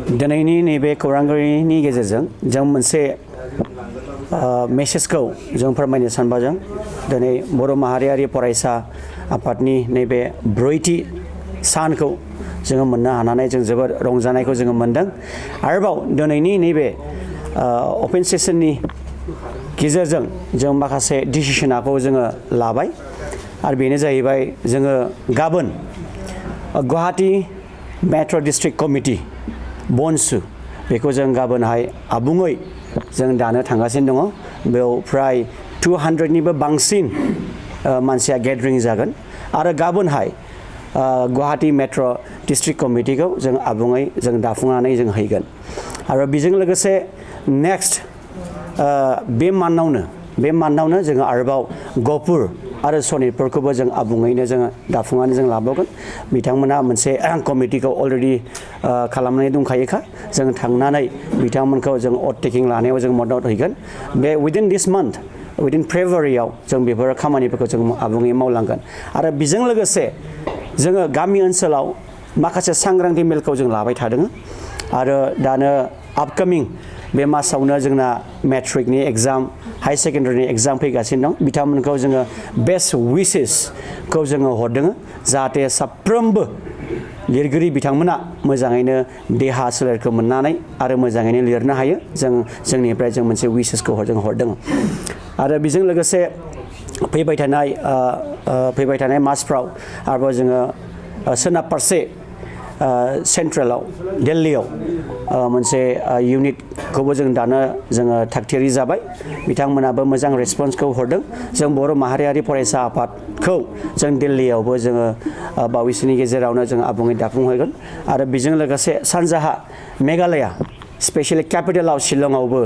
दिनैनि नैबे खौरांगिरिनि गेजेरजों जों मोनसे मेसेजखौ जों फोरमायनो सानबाजों दिनै बर' माहारियारि फरायसा आफादनि नैबे 4थि सानखौ जोङो मोननो हानानै जों जोबोर रंजानायखौ जोङो मोनदों। आरोबाव दिनैनि नैबे ओपन सेसननि गेजेरजों जों माखासे डिसिसनखौ जोङो लाबाय आरो बेनो जाहैबाय जोङो गाबोन Guwahati metro' district committee BONSU बेखौ जों गाबोनहाय आबुङै जों दानो थांगासिनो दङ। बेयाव फ्राय 200निबो बांसिन मानसिया गेदारिं जागोन आरो गाबोनहाय गुवाहाटी मेट्र' डिस्ट्रिक्ट कमिटिखौ जों आबुङै जों दाफुंनानै जों हैगोन आरो बेजों लोगोसे नेक्स्ट बे मान्थावनो जोङो आरोबाव गहपुर आरो सनितपुरखौबो जों आबुङैनो जोङो दाफुंनानै जों लाबावगोन। बिथांमोना मोनसे कमिटिखौ अलरेडि खालामनानै दंखायोखा। जों थांनानै बिथांमोनखौ जों अथ टेकिं लानायाव जों मदद हैगोन। बे उइदिन दिस मान्थ उइदिन फेब्रुवारियाव जों बेफोर खामानिफोरखौ जों आबुङै मावलांगोन आरो बेजों लोगोसे जोङो गामि ओनसोलाव माखासे सांग्रांथि मेलखौ जों लाबाय थादों आरो दानो आपकामिं बे मासावनो जोंना मेट्रिकनि एग्जाम हाई सेकेन्डारिनि एग्जाम फैगासिनो दं। बिथांमोनखौ जोङो बेस्ट विशेसखौ जोङो हरदों जाहाथे साफ्रोमबो लिरगिरि बिथांमोना मोजाङैनो देहा सोलेरखौ मोननानै आरो मोजाङैनो लिरनो हायो। जोंनिफ्राय जों मोनसे विशेसखौ हरदों आरो बेजों लोगोसे फैबाय थानाय मासफ्राव आरोबाव जोङो सोनाब फारसे सेन्ट्रेलाव दिल्लीयाव मोनसे इउनिटखौबो जों दानो जोङो थागथियारि जाबाय। बिथांमोनाबो मोजां रेसपन्सखौ हरदों। जों बर' माहारियारि फरायसा आफादखौ जों दिल्लीयावबो जोङो बावैसोनि गेजेरावनो जों आबुङै दाफुंहैगोन आरो बेजों लोगोसे सानजाहा मेघालया स्पेसियेलि केपिटेलाव शिलंआवबो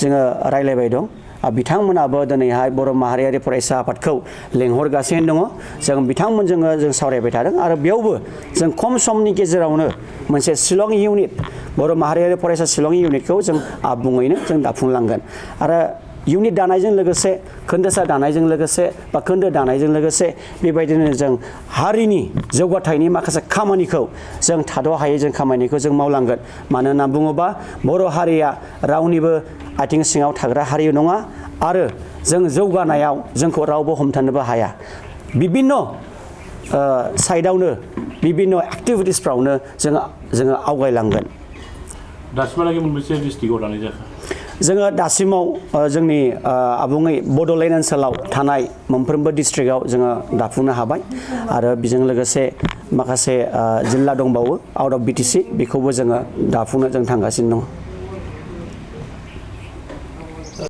जोङो रायलायबाय दं। बिथांमोनाबो दिनैहाय बर' माहारियारि फरायसा आफादखौ लेंहरगासिनो दङ। जों बिथांमोनजों जों सावरायबाय थादों आरो बेयावबो जों खम समनि गेजेरावनो मोनसे शिलं इउनिट बर' माहारियारि फरायसा शिलं इउनिटखौ जों आबुङैनो जों दाफुंलांगोन आरो इउनिट दानायजों लोगोसे खोन्दोसा दानायजों लोगोसे बा खोन्दो दानायजों लोगोसे बेबायदिनो जों हारिनि जौगाथायनि माखासे खामानिखौ जों थाद'हायै जों खामानिखौ जों मावलांगोन। मानो होनना बुङोबा बर' हारिया रावनिबो आथिं सिङाव थाग्रा हारि नङा आरो जों जौगानायाव जोंखौ रावबो हमथानोबो हाया। बिभिन्न साइडआवनो बिभिन्न एक्टिभिटिसफ्रावनो जोङो आवगायलांगोन। दासिमहालागै मोनबेसे डिस्ट्रिक्टआव दानाय जाखो? जोङो दासिमाव जोंनि आबुङै बड'लेण्ड ओनसोलाव थानाय मोनफ्रोमबो डिस्ट्रिक्टआव जोङो दाफुंनो हाबाय आरो बेजों लोगोसे माखासे जिल्ला दंबावो आउट अफ BTC बेखौबो जोङो दाफुंनो जों थांगासिनो दं।